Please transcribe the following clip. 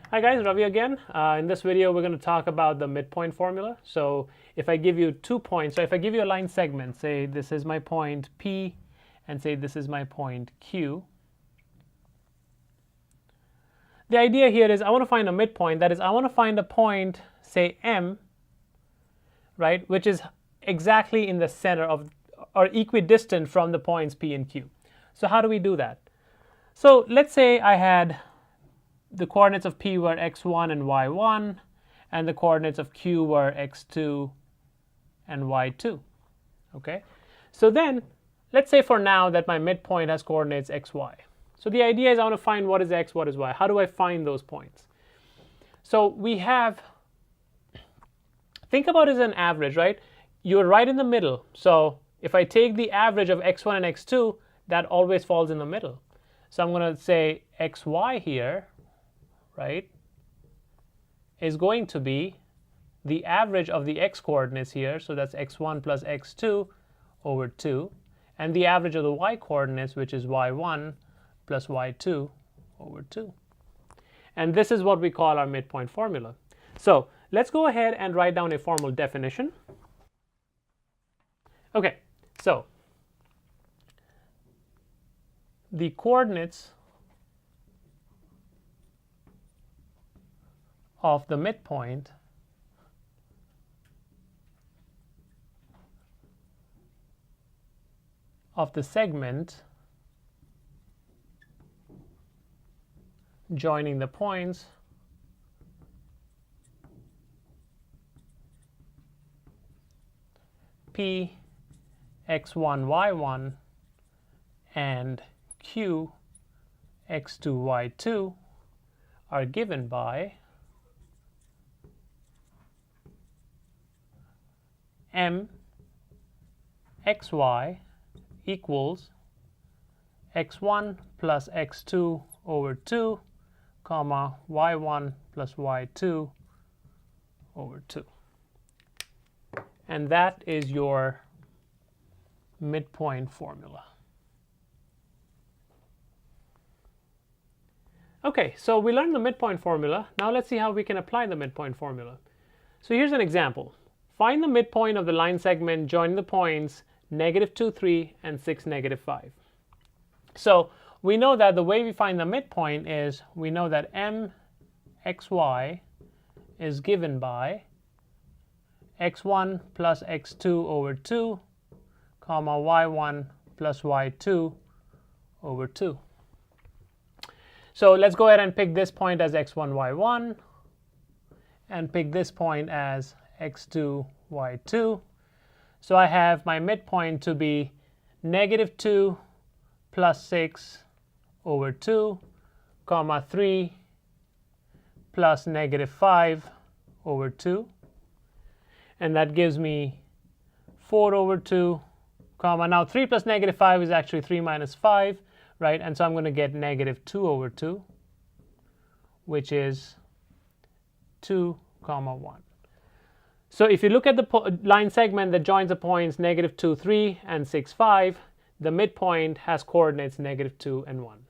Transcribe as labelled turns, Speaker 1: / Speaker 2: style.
Speaker 1: Hi guys, Ravi again. In this video, we're going to talk about the midpoint formula. So if I give you 2 points, so if I give you a line segment, say this is my point P, and say this is my point Q. The idea here is I want to find a midpoint. That is, I want to find a point, say M, right, which is exactly in the center of, or equidistant from the points P and Q. So how do we do that? So let's say I had the coordinates of P were x1 and y1, and the coordinates of Q were x2 and y2. Okay, so then let's say for now that my midpoint has coordinates xy. So the idea is I want to find what is x, what is y. How do I find those points? So we have, think about it as an average, right? You're right in the middle. So if I take the average of x1 and x2, that always falls in the middle. So I'm going to say xy here, right, is going to be the average of the x coordinates here. So that's x1 plus x2 over 2. And the average of the y coordinates, which is y1 plus y2 over 2. And this is what we call our midpoint formula. So let's go ahead and write down a formal definition. OK, so the coordinates of the midpoint of the segment joining the points P, x1, y1, and Q, x2, y2 are given by M xy equals x1 plus x2 over 2, comma, y1 plus y2 over 2. And that is your midpoint formula. OK, so we learned the midpoint formula. Now let's see how we can apply the midpoint formula. So here's an example. Find the midpoint of the line segment joining the points -2, 3, and 6, -5. So we know that the way we find the midpoint is we know that M xy is given by x1 plus x2 over 2, comma, y1 plus y2 over 2. So let's go ahead and pick this point as x1, y1, and pick this point as x2, y2. So I have my midpoint to be -2 plus 6 over 2, comma, 3 plus -5 over 2. And that gives me 4 over 2, comma. Now 3 plus -5 is actually 3 minus 5, right? And so I'm going to get -2 over 2, which is 2, comma, 1. So if you look at the line segment that joins the points -2, 3, and 6, 5, the midpoint has coordinates -2 and 1.